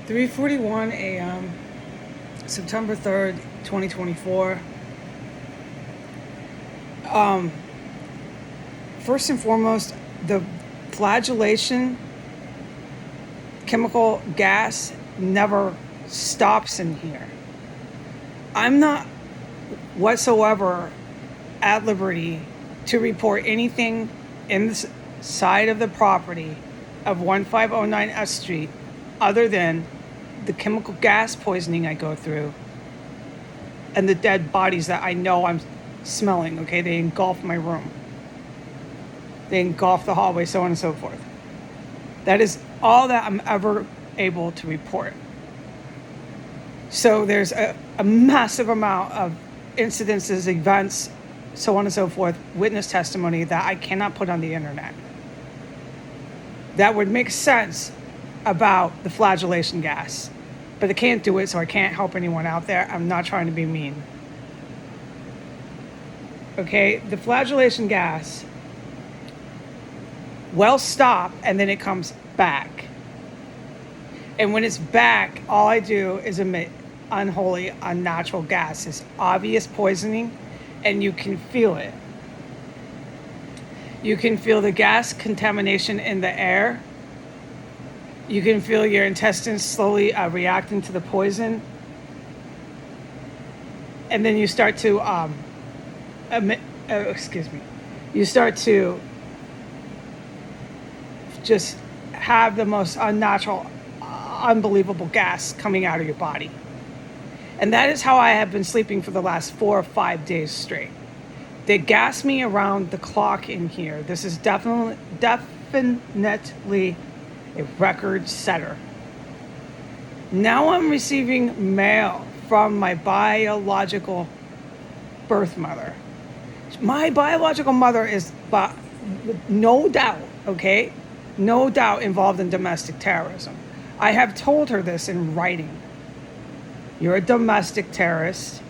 3:41 a.m. September 3rd, 2024. Um, First and foremost, the flagellation chemical gas never stops in here. I'm not whatsoever at liberty to report anything in the side of the property of 1509 S Street other than the chemical gas poisoning I go through and the dead bodies that I know I'm smelling. Okay, they engulf my room, they engulf the hallway, so on and so forth. That is all that I'm ever able to report. So there's a massive amount of incidences, events, so on and so forth, witness testimony that I cannot put on the internet. That would make sense about the flagellation gas, but I can't do it, so I can't help anyone out there. I'm not trying to be mean. Okay, the flagellation gas will stop and then it comes back. And when it's back, all I do is emit unholy, unnatural gas. It's obvious poisoning, and you can feel it. You can feel the gas contamination in the air. You can feel your intestines slowly reacting to the poison. And then you start to you start to just have the most unnatural, unbelievable gas coming out of your body. And that is how I have been sleeping for the last 4 or 5 days straight. They gas me around the clock in here. This is definitely a record setter. Now I'm receiving mail from my biological birth mother. My biological mother is, no doubt, okay, no doubt involved in domestic terrorism. I have told her this in writing. You're a domestic terrorist.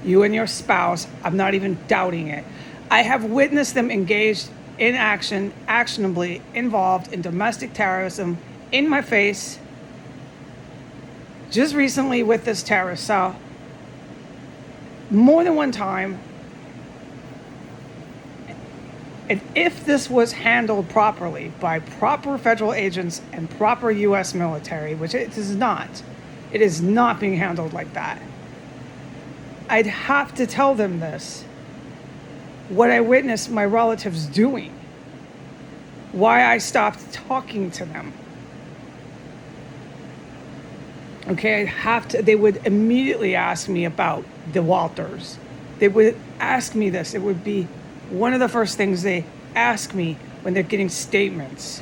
You and your spouse, I'm not even doubting it. I have witnessed them engaged in action, actionably involved in domestic terrorism in my face just recently with this terrorist cell. More than one time. And if this was handled properly by proper federal agents and proper U.S. military, which it is not being handled like that, I'd have to tell them this, what I witnessed my relatives doing, why I stopped talking to them. Okay, they would immediately ask me about the Walters. They would ask me this. It would be one of the first things they ask me when they're getting statements.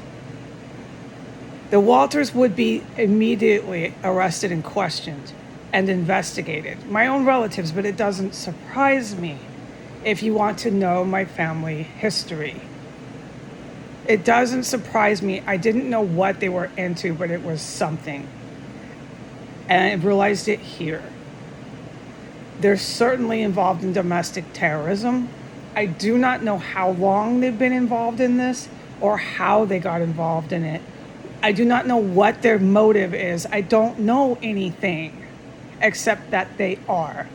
The Walters would be immediately arrested and questioned and investigated. My own relatives, but it doesn't surprise me if you want to know my family history. It doesn't surprise me. I didn't know what they were into, but it was something. And I realized it here. They're certainly involved in domestic terrorism. I do not know how long they've been involved in this or how they got involved in it. I do not know what their motive is. I don't know anything except that they are.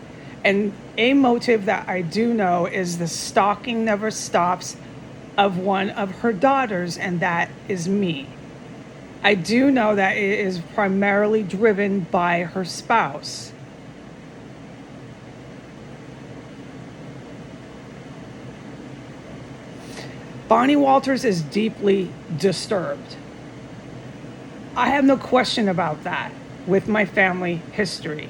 And a motive that I do know is the stalking never stops of one of her daughters, and that is me. I do know that it is primarily driven by her spouse. Bonnie Walters is deeply disturbed. I have no question about that with my family history.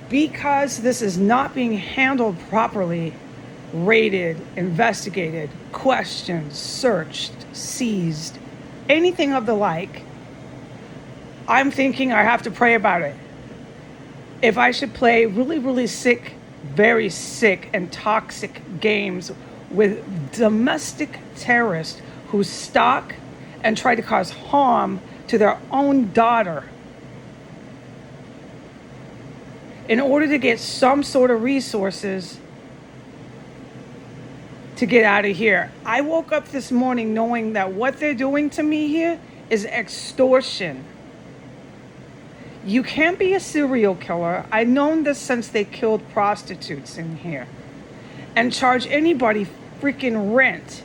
Because this is not being handled properly, raided, investigated, questioned, searched, seized, anything of the like, I'm thinking I have to pray about it. If I should play really, really sick, very sick and toxic games with domestic terrorists who stalk and try to cause harm to their own daughter in order to get some sort of resources to get out of here. I woke up this morning knowing that what they're doing to me here is extortion. You can't be a serial killer. I've known this since they killed prostitutes in here. And charge anybody freaking rent.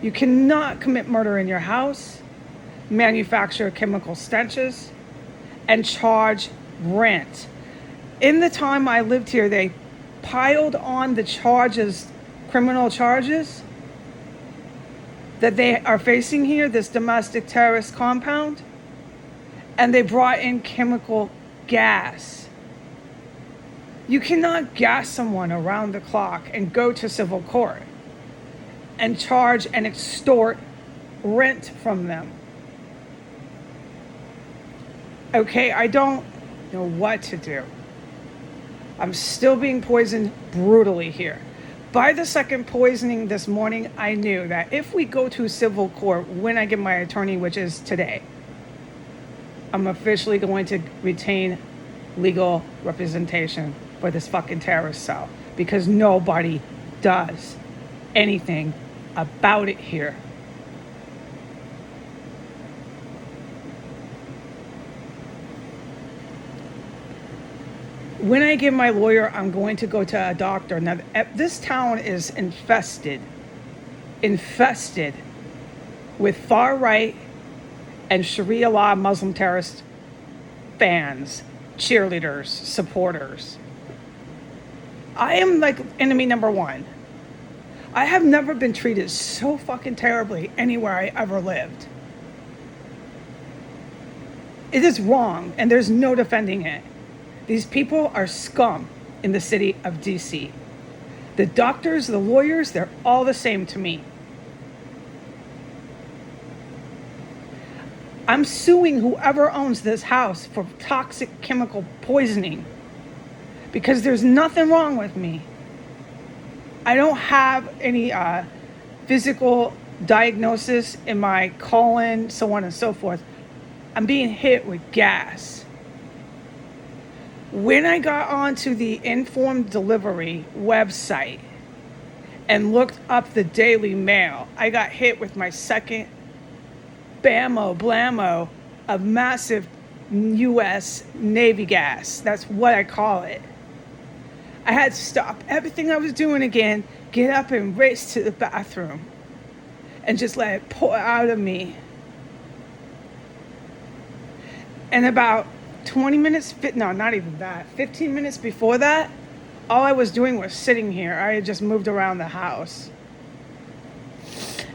You cannot commit murder in your house, manufacture chemical stenches, and charge rent. In the time I lived here, they piled on the charges, criminal charges, that they are facing here, this domestic terrorist compound, and they brought in chemical gas. You cannot gas someone around the clock and go to civil court and charge and extort rent from them. Okay, I don't know what to do. I'm still being poisoned brutally here. By the second poisoning this morning, I knew that if we go to civil court when I get my attorney, which is today, I'm officially going to retain legal representation for this fucking terrorist cell, because nobody does anything about it here. When I get my lawyer, I'm going to go to a doctor. Now, this town is infested with far right and Sharia law Muslim terrorist fans, cheerleaders, supporters. I am like enemy number one. I have never been treated so fucking terribly anywhere I ever lived. It is wrong, and there's no defending it. These people are scum in the city of DC. The doctors, the lawyers, they're all the same to me. I'm suing whoever owns this house for toxic chemical poisoning, because there's nothing wrong with me. I don't have any physical diagnosis in my colon, so on and so forth. I'm being hit with gas. When I got onto the Informed Delivery website and looked up the Daily Mail, I got hit with my second bammo blammo of massive U.S. Navy gas. That's what I call it. I had to stop everything I was doing again, get up and race to the bathroom and just let it pour out of me. And about 20 minutes, no, not even that, 15 minutes before that, all I was doing was sitting here. I had just moved around the house.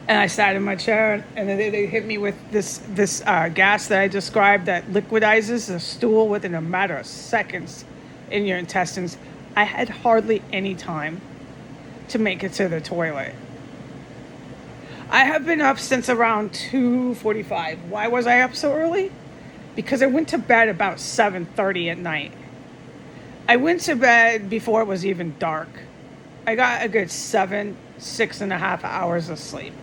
And I sat in my chair, and then they hit me with this gas that I described that liquidizes the stool within a matter of seconds in your intestines. I had hardly any time to make it to the toilet. I have been up since around 2:45. Why was I up so early? Because I went to bed about 7:30 at night. I went to bed before it was even dark. I got a good 6.5 hours of sleep.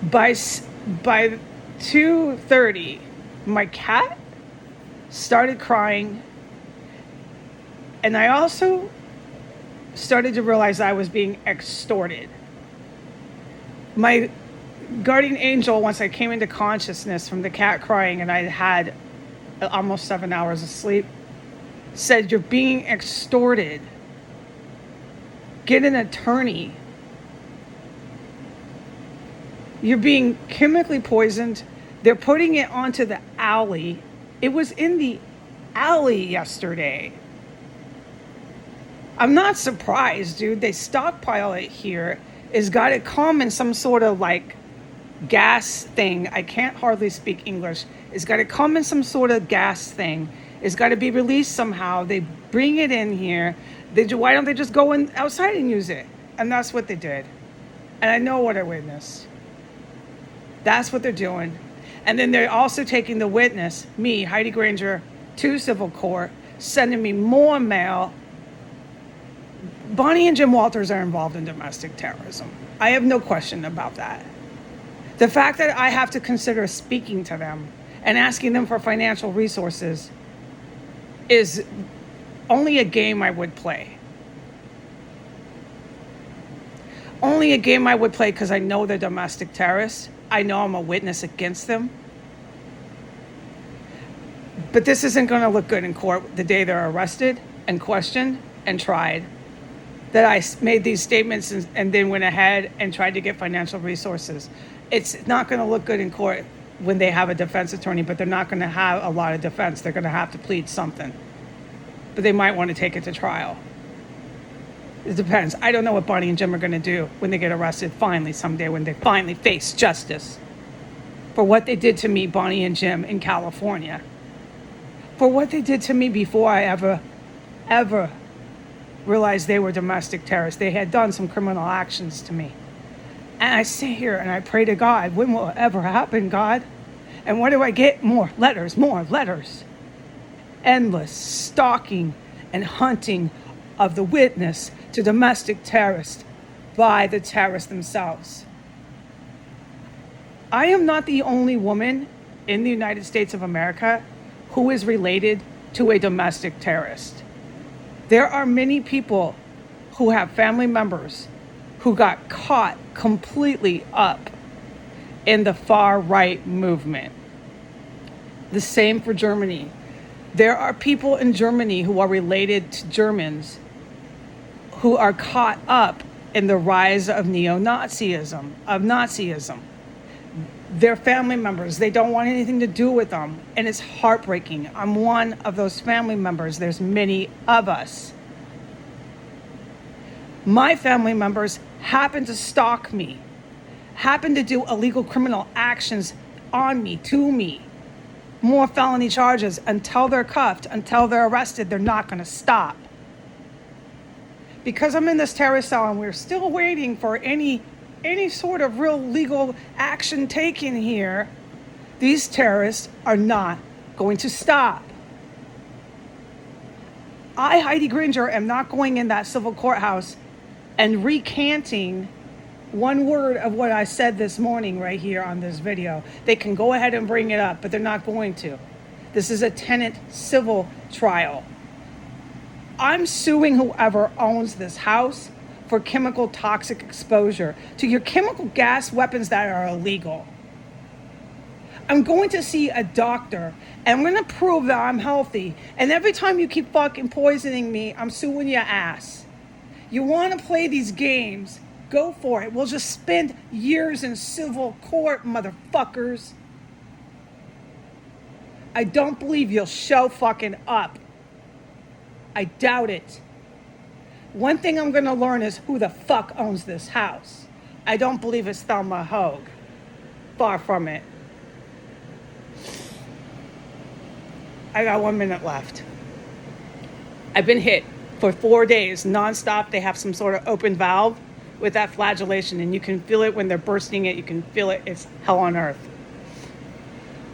By 2:30, my cat started crying, and I also started to realize I was being extorted. My guardian angel, once I came into consciousness from the cat crying and I had almost 7 hours of sleep, said, "You're being extorted. Get an attorney. You're being chemically poisoned. They're putting it onto the alley." It was in the alley yesterday. I'm not surprised, dude. They stockpile it here. It's got to come in some sort of like gas thing. I can't hardly speak English. It's got to come in some sort of gas thing. It's got to be released somehow. They bring it in here. Why don't they just go outside and use it? And that's what they did. And I know what I witnessed. That's what they're doing. And then they're also taking the witness, me, Heidi Granger, to civil court, sending me more mail. Bonnie and Jim Walters are involved in domestic terrorism. I have no question about that. The fact that I have to consider speaking to them and asking them for financial resources is only a game I would play. Only a game I would play because I know they're domestic terrorists. I know I'm a witness against them. But this isn't going to look good in court the day they're arrested and questioned and tried. That I made these statements and then went ahead and tried to get financial resources. It's not going to look good in court when they have a defense attorney, but they're not going to have a lot of defense. They're going to have to plead something. But they might want to take it to trial. It depends. I don't know what Bonnie and Jim are going to do when they get arrested finally someday, when they finally face justice for what they did to me, Bonnie and Jim, in California. For what they did to me before I ever realized they were domestic terrorists. They had done some criminal actions to me. And I sit here and I pray to God, when will it ever happen, God? And what do I get? More letters. Endless stalking and hunting of the witness to domestic terrorists by the terrorists themselves. I am not the only woman in the United States of America who is related to a domestic terrorist. There are many people who have family members who got caught completely up in the far right movement. The same for Germany. There are people in Germany who are related to Germans who are caught up in the rise of neo-Nazism, of Nazism. Their family members, they don't want anything to do with them, and it's heartbreaking. I'm one of those family members. There's many of us. My family members happen to stalk me, happen to do illegal criminal actions on me, to me, more felony charges. Until they're cuffed, until they're arrested, they're not going to stop. Because I'm in this terrorist cell and we're still waiting for any sort of real legal action taken here, these terrorists are not going to stop. I, Heidi Gringer, am not going in that civil courthouse and recanting one word of what I said this morning right here on this video. They can go ahead and bring it up, but they're not going to. This is a tenant civil trial. I'm suing whoever owns this house for chemical toxic exposure to your chemical gas weapons that are illegal. I'm going to see a doctor and I'm going to prove that I'm healthy. And every time you keep fucking poisoning me, I'm suing your ass. You want to play these games? Go for it. We'll just spend years in civil court, motherfuckers. I don't believe you'll show fucking up. I doubt it. One thing I'm going to learn is who the fuck owns this house. I don't believe it's Thelma Hogue. Far from it. I got 1 minute left. I've been hit for 4 days nonstop. They have some sort of open valve with that flagellation, and you can feel it when they're bursting it. You can feel it. It's hell on earth.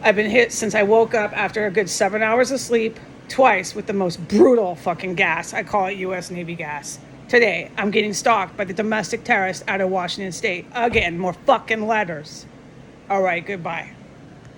I've been hit since I woke up after a good 7 hours of sleep, twice with the most brutal fucking gas. I call it U.S. Navy gas. Today, I'm getting stalked by the domestic terrorist out of Washington State. Again, more fucking letters. All right, goodbye.